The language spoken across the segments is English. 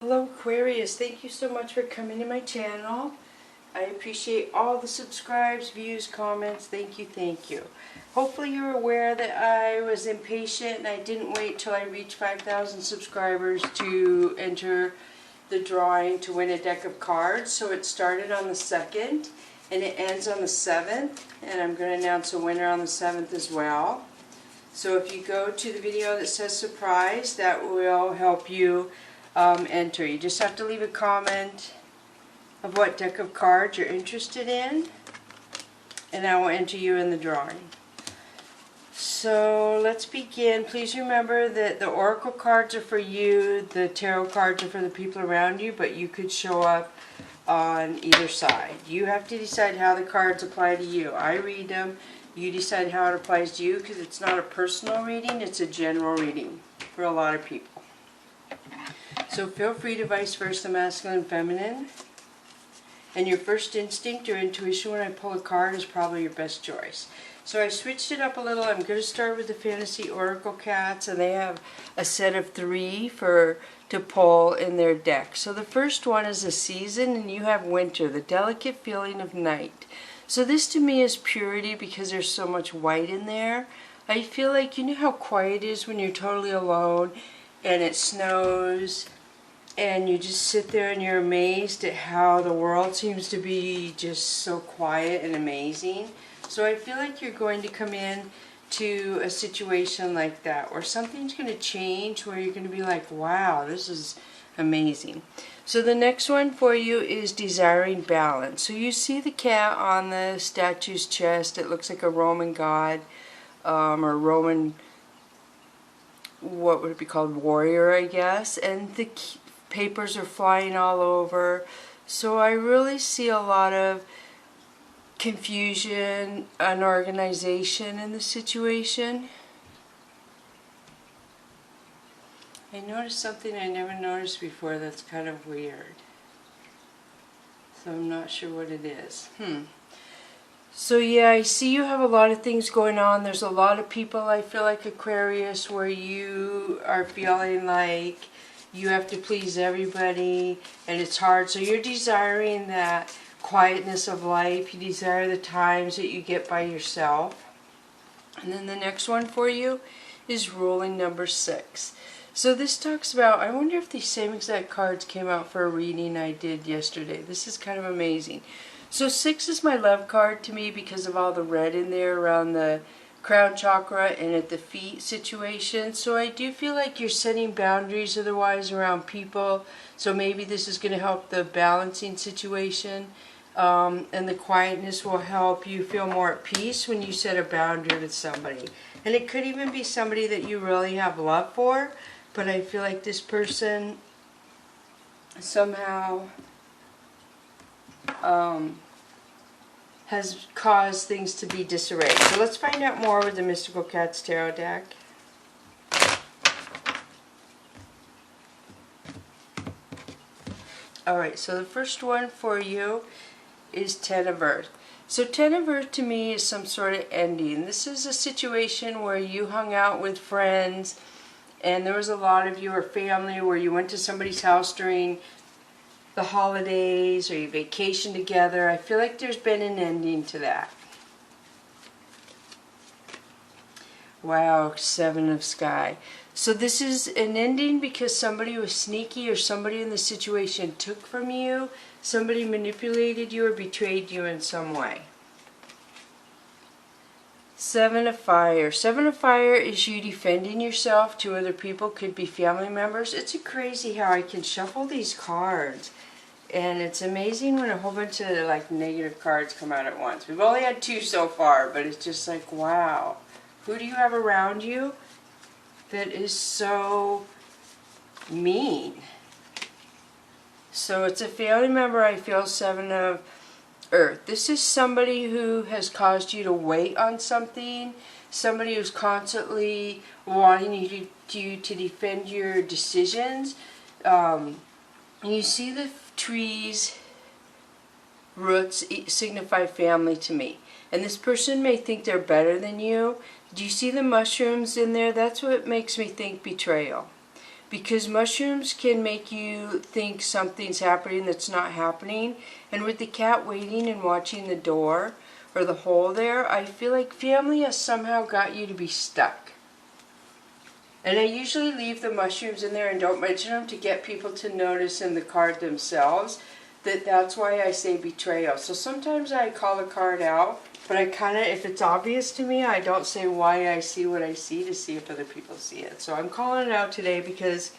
Hello Aquarius, thank you so much for coming to my channel. I appreciate all the subscribes, views, comments. Thank you, thank you. Hopefully you're aware that I was impatient and I didn't wait till I reached 5,000 subscribers to enter the drawing to win a deck of cards. So it started on the 2nd and it ends on the 7th, and I'm going to announce a winner on the 7th as well. So if you go to the video that says surprise, that will help you enter. You just have to leave a comment of what deck of cards you're interested in, and I will enter you in the drawing. So let's begin. Please remember that the oracle cards are for you, the tarot cards are for the people around you, but you could show up on either side. You have to decide how the cards apply to you. I read them, you decide how it applies to you, because it's not a personal reading, it's a general reading for a lot of people. So feel free to vice versa, masculine and feminine. And your first instinct or intuition when I pull a card is probably your best choice. So I switched it up a little. I'm going to start with the Fantasy Oracle Cats, and they have a set of 3 to pull in their deck. So the first one is a season, and you have winter, the delicate feeling of night. So this to me is purity because there's so much white in there. I feel like, you know how quiet it is when you're totally alone and it snows, and you just sit there and you're amazed at how the world seems to be just so quiet and amazing. So I feel like you're going to come in to a situation like that, where something's going to change, where you're going to be like, wow, this is amazing. So the next one for you is desiring balance. So you see the cat on the statue's chest. It looks like a Roman god, or Roman, what would it be called, warrior, I guess. And the papers are flying all over. So I really see a lot of confusion, unorganization in the situation. I noticed something I never noticed before that's kind of weird. So I'm not sure what it is. So yeah, I see you have a lot of things going on. There's a lot of people, I feel like, Aquarius, where you are feeling like you have to please everybody and it's hard. So you're desiring that quietness of life. You desire the times that you get by yourself. And then the next one for you is ruling number 6. So this talks about, I wonder if these same exact cards came out for a reading I did yesterday. This is kind of amazing. So 6 is my love card to me because of all the red in there around the crown chakra and at the feet situation. So I do feel like you're setting boundaries otherwise around people. So maybe this is going to help the balancing situation. And the quietness will help you feel more at peace when you set a boundary with somebody. And it could even be somebody that you really have love for, but I feel like this person somehow has caused things to be disarray. So let's find out more with the Mystical Cats Tarot deck. Alright, so the first one for you is 10 of Earth. So 10 of Earth to me is some sort of ending. This is a situation where you hung out with friends and there was a lot of you, or family, where you went to somebody's house during the holidays or you vacationed together. I feel like there's been an ending to that. Wow, 7 of Sky. So this is an ending because somebody was sneaky, or somebody in the situation took from you. Somebody manipulated you or betrayed you in some way. 7 of Fire. 7 of Fire is you defending yourself to other people. Could be family members. It's crazy how I can shuffle these cards. And it's amazing when a whole bunch of like negative cards come out at once. We've only had 2 so far, but it's just like, wow. Who do you have around you that is so mean? So it's a family member, I feel, 7 of Earth. This is somebody who has caused you to wait on something. Somebody who's constantly wanting you to defend your decisions. You see the trees, roots signify family to me. And this person may think they're better than you. Do you see the mushrooms in there? That's what makes me think betrayal. because mushrooms can make you think something's happening that's not happening. And with the cat waiting and watching the door or the hole there, I feel like family has somehow got you to be stuck. And I usually leave the mushrooms in there and don't mention them to get people to notice in the card themselves that that's why I say betrayal. So sometimes I call a card out, but I kind of, if it's obvious to me, I don't say why I see what I see to see if other people see it. So I'm calling it out today because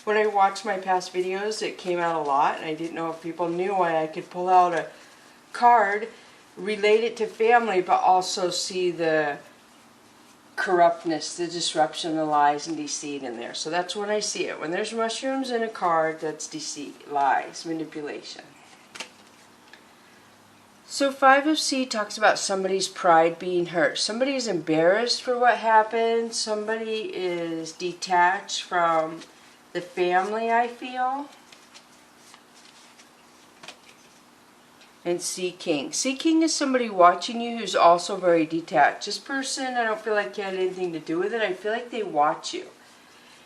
when I watched my past videos, it came out a lot, and I didn't know if people knew why I could pull out a card related to family, but also see the corruptness, the disruption, the lies and deceit in there. So that's when I see it. When there's mushrooms in a card, that's deceit, lies, manipulation. So 5 of C talks about somebody's pride being hurt. Somebody is embarrassed for what happened. Somebody is detached from the family, I feel. And C King. C King is somebody watching you who's also very detached. This person, I don't feel like you had anything to do with it. I feel like they watch you.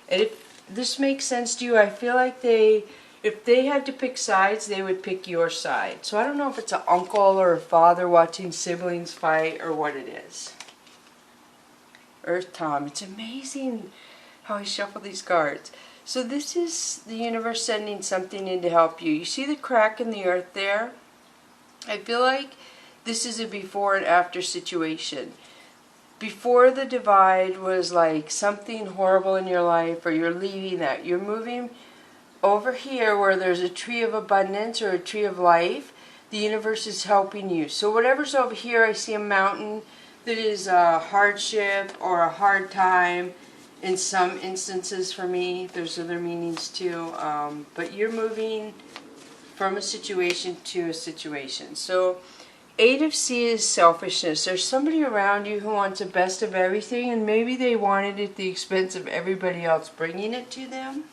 And if this makes sense to you, I feel like if they had to pick sides, they would pick your side. So I don't know if it's an uncle or a father watching siblings fight or what it is. Earth Tom. It's amazing how I shuffle these cards. So this is the universe sending something in to help you. You see the crack in the earth there? I feel like this is a before and after situation. Before the divide was like something horrible in your life, or you're leaving that. You're moving over here where there's a tree of abundance or a tree of life. The universe is helping you. So whatever's over here, I see a mountain that is a hardship or a hard time in some instances for me. There's other meanings too. But you're moving from a situation to a situation. So 8 of C is selfishness. There's somebody around you who wants the best of everything, and maybe they want it at the expense of everybody else bringing it to them.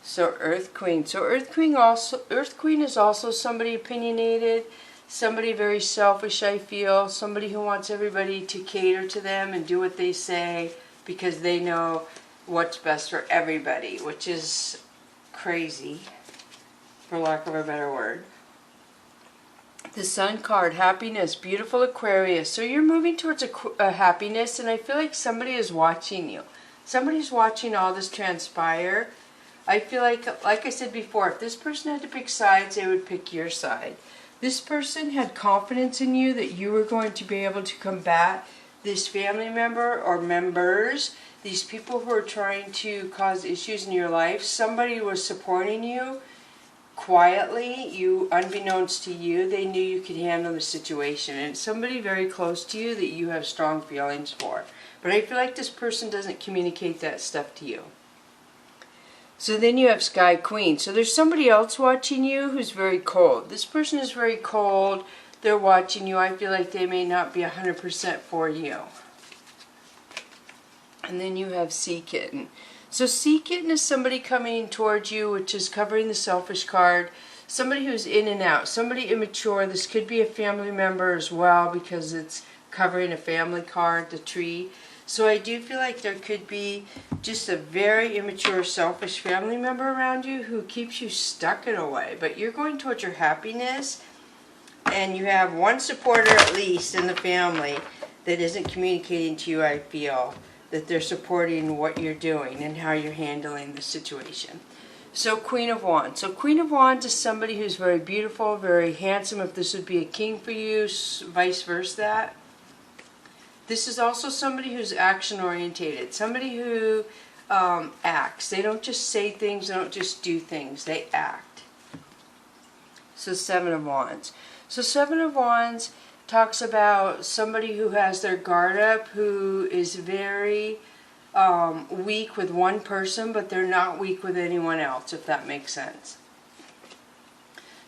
So Earth Queen. So Earth Queen is also somebody opinionated, somebody very selfish, I feel, somebody who wants everybody to cater to them and do what they say because they know what's best for everybody, which is crazy, for lack of a better word. The Sun card, happiness, beautiful Aquarius. So you're moving towards a happiness, and I feel like somebody is watching you. Somebody's watching all this transpire. I feel like I said before, if this person had to pick sides, they would pick your side. This person had confidence in you that you were going to be able to combat this family member or members, these people who are trying to cause issues in your life. Somebody was supporting you quietly, unbeknownst to you, they knew you could handle the situation. And it's somebody very close to you that you have strong feelings for. But I feel like this person doesn't communicate that stuff to you. So then you have Sky Queen. So there's somebody else watching you who's very cold. This person is very cold. They're watching you. I feel like they may not be 100% for you. And then you have Sea Kitten. So Sea Kitten is somebody coming towards you, which is covering the selfish card. Somebody who's in and out. Somebody immature. This could be a family member as well because it's covering a family card, the tree. So I do feel like there could be just a very immature, selfish family member around you who keeps you stuck in a way. But you're going towards your happiness, and you have one supporter at least in the family that isn't communicating to you, I feel, that they're supporting what you're doing and how you're handling the situation. So Queen of Wands. So Queen of Wands is somebody who's very beautiful, very handsome, if this would be a king for you, vice versa. This is also somebody who's action-orientated, somebody who acts. They don't just say things, they don't just do things, they act. So 7 of Wands. So 7 of Wands talks about somebody who has their guard up, who is very weak with one person, but they're not weak with anyone else, if that makes sense.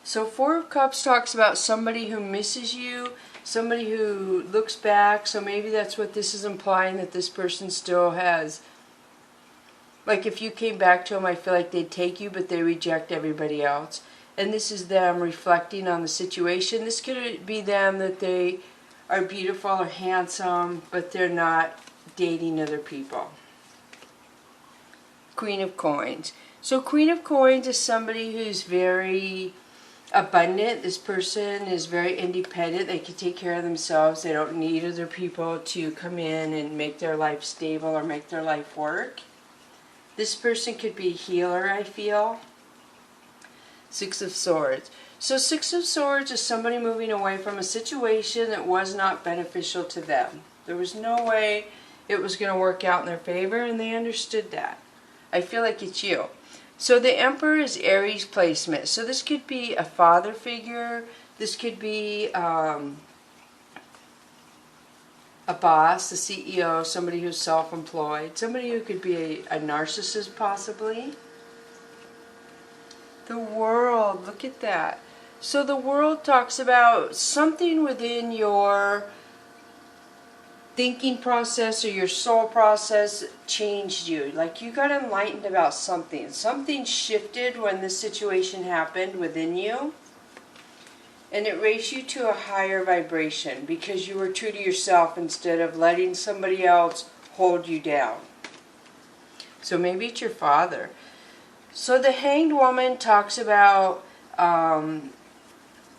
So 4 of Cups talks about somebody who misses you, somebody who looks back, so maybe that's what this is implying, that this person still has, like if you came back to them, I feel like they'd take you, but they reject everybody else. And this is them reflecting on the situation. This could be them that they are beautiful or handsome, but they're not dating other people. Queen of Coins. So Queen of Coins is somebody who's very abundant. This person is very independent. They can take care of themselves. They don't need other people to come in and make their life stable or make their life work. This person could be a healer, I feel. Six of Swords. So Six of Swords is somebody moving away from a situation that was not beneficial to them. There was no way it was going to work out in their favor, and they understood that. I feel like it's you. So the Emperor is Aries placement. So this could be a father figure. This could be a boss, a CEO, somebody who's self-employed. Somebody who could be a narcissist possibly. The World, look at that. So the World talks about something within your thinking process or your soul process changed you. Like you got enlightened about something. Something shifted when this situation happened within you. And it raised you to a higher vibration because you were true to yourself instead of letting somebody else hold you down. So maybe it's your father. So the Hanged Woman talks about,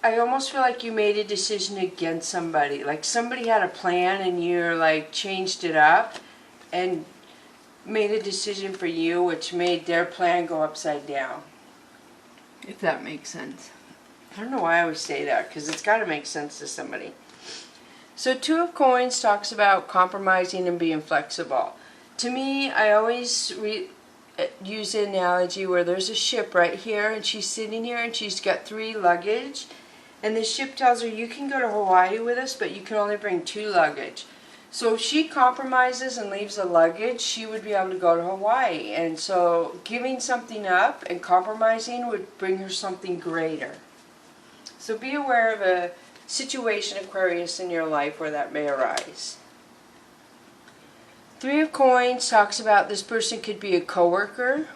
I almost feel like you made a decision against somebody. Like somebody had a plan and you're like changed it up and made a decision for you which made their plan go upside down. If that makes sense. I don't know why I always say that because it's got to make sense to somebody. So Two of Coins talks about compromising and being flexible. To me, I always use the analogy where there's a ship right here and she's sitting here and she's got 3 luggage and the ship tells her you can go to Hawaii with us but you can only bring 2 luggage. So if she compromises and leaves the luggage, she would be able to go to Hawaii, and so giving something up and compromising would bring her something greater. So be aware of a situation, Aquarius, in your life where that may arise. Three of Coins talks about this person could be a coworker.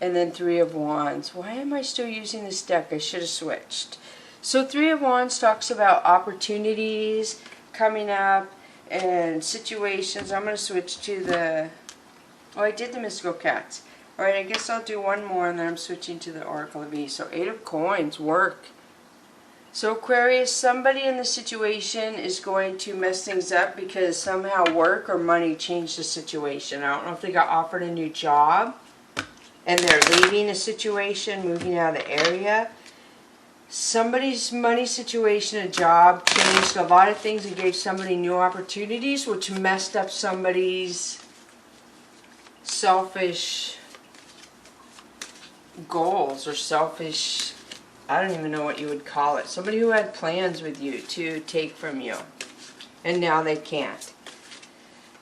And then Three of Wands. Why am I still using this deck? I should have switched. So Three of Wands talks about opportunities coming up and situations. I'm going to switch to the... Oh, I did the Mystical Cats. Alright, I guess I'll do one more and then I'm switching to the Oracle of E. So Eight of Coins, work. So Aquarius, somebody in the situation is going to mess things up because somehow work or money changed the situation. I don't know if they got offered a new job and they're leaving a situation, moving out of the area. Somebody's money situation, a job, changed a lot of things and gave somebody new opportunities, which messed up somebody's selfish goals or selfish, I don't even know what you would call it. Somebody who had plans with you to take from you. And now they can't.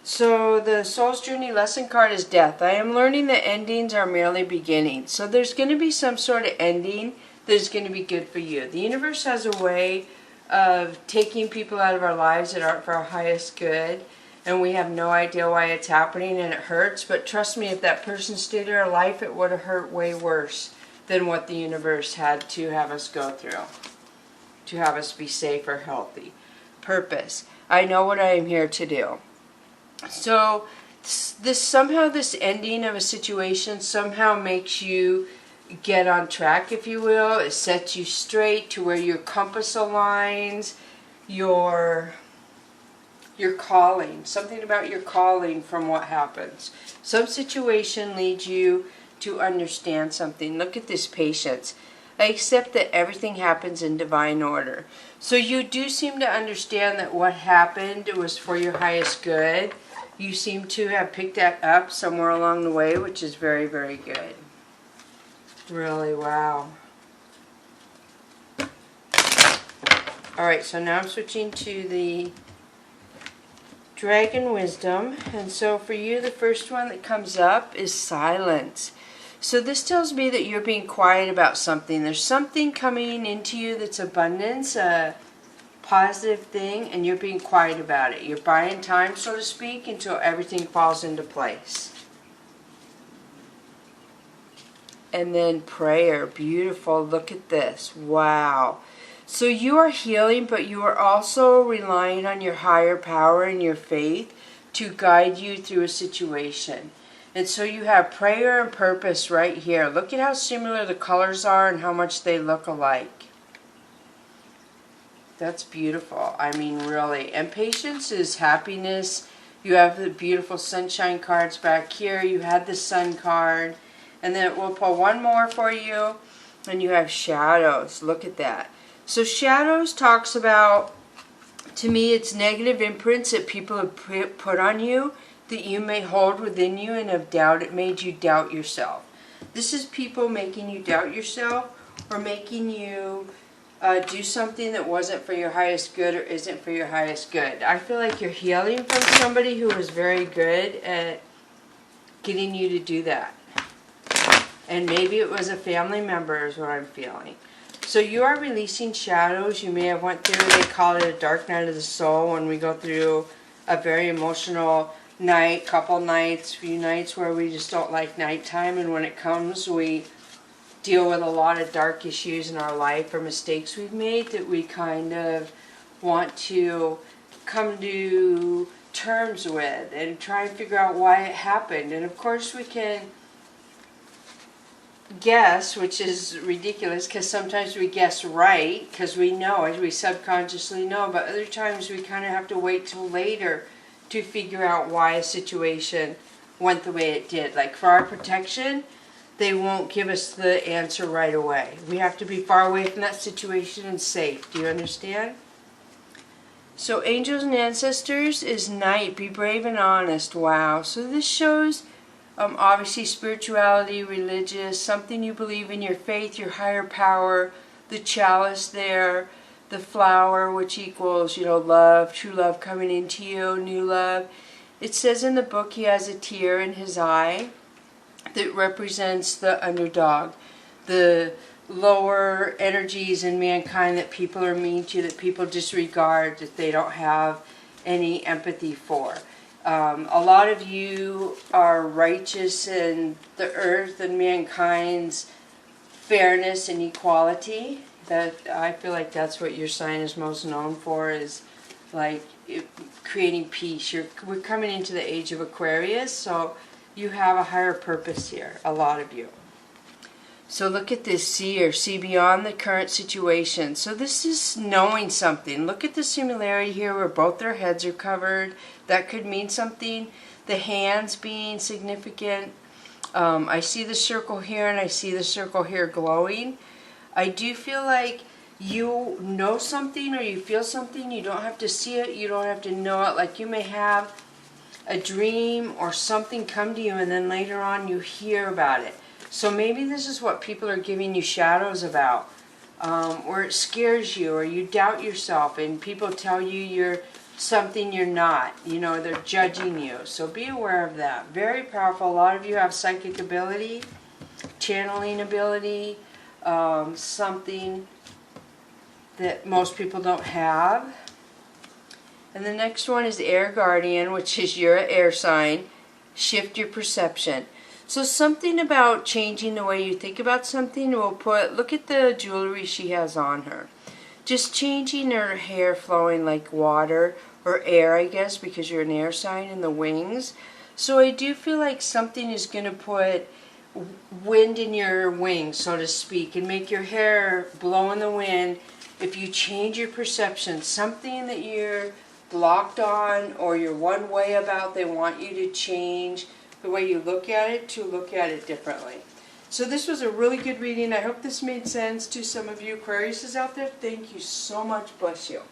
So the Soul's Journey lesson card is Death. I am learning that endings are merely beginnings. So there's going to be some sort of ending that is going to be good for you. The universe has a way of taking people out of our lives that aren't for our highest good. And we have no idea why it's happening and it hurts. But trust me, if that person stayed in our life, it would have hurt way worse than what the universe had to have us go through. To have us be safe or healthy. Purpose. I know what I am here to do. So somehow this ending of a situation somehow makes you get on track, if you will. It sets you straight to where your compass aligns, your calling, something about your calling from what happens. Some situation leads you to understand something. Look at this patience. I accept that everything happens in divine order. So you do seem to understand that what happened was for your highest good. You seem to have picked that up somewhere along the way, which is very, very good. Really, wow. Alright, so now I'm switching to the Dragon Wisdom, and so for you the first one that comes up is Silence. So this tells me that you're being quiet about something. There's something coming into you that's abundance, a positive thing, and you're being quiet about it. You're buying time, so to speak, until everything falls into place. And then Prayer, beautiful, look at this, wow. So you are healing, but you are also relying on your higher power and your faith to guide you through a situation. And so you have prayer and purpose right here. Look at how similar the colors are and how much they look alike. That's beautiful. I mean, really. And patience is happiness. You have the beautiful sunshine cards back here. You had the sun card. And then we'll pull one more for you. And you have shadows. Look at that. So shadows talks about, to me, it's negative imprints that people have put on you that you may hold within you and have made you doubt yourself. This is people making you doubt yourself or making you do something that wasn't for your highest good or isn't for your highest good. I feel like you're healing from somebody who was very good at getting you to do that. And maybe it was a family member is what I'm feeling. So you are releasing shadows. You may have went through, they call it a dark night of the soul when we go through a very emotional night, couple nights, few nights where we just don't like nighttime, and when it comes we deal with a lot of dark issues in our life or mistakes we've made that we kind of want to come to terms with and try and figure out why it happened. And of course we can guess, which is ridiculous because sometimes we guess right because we know it, we subconsciously know, but other times we kind of have to wait till later to figure out why a situation went the way it did. Like for our protection, they won't give us the answer right away. We have to be far away from that situation and safe. Do you understand? So angels and ancestors is night. Be brave and honest. Wow. So this shows obviously spirituality, religious, something you believe in, your faith, your higher power, the chalice there, the flower, which equals, you know, love, true love coming into you, new love. It says in the book he has a tear in his eye that represents the underdog, the lower energies in mankind that people are mean to, that people disregard, that they don't have any empathy for. A lot of you are righteous in the earth and mankind's fairness and equality. That I feel like that's what your sign is most known for, is like creating peace. We're coming into the age of Aquarius, so you have a higher purpose here, a lot of you. So look at this, see beyond the current situation. So this is knowing something. Look at the similarity here where both their heads are covered. That could mean something. The hands being significant. I see the circle here and I see the circle here glowing. I do feel like you know something or you feel something. You don't have to see it. You don't have to know it. Like you may have a dream or something come to you and then later on you hear about it. So maybe this is what people are giving you shadows about. Or it scares you or you doubt yourself and people tell you you're something you're not. You know, they're judging you. So be aware of that. Very powerful. A lot of you have psychic ability, channeling ability, something that most people don't have. And the next one is Air Guardian, which is your air sign. Shift your perception. So something about changing the way you think about something. We'll put, look at the jewelry she has on her. Just changing her hair flowing like water or air, I guess, because you're an air sign in the wings. So I do feel like something is going to put wind in your wings, so to speak, and make your hair blow in the wind. If you change your perception, something that you're blocked on or you're one way about, they want you to change the way you look at it to look at it differently. So this was a really good reading. I hope this made sense to some of you Aquariuses out there. Thank you so much. Bless you.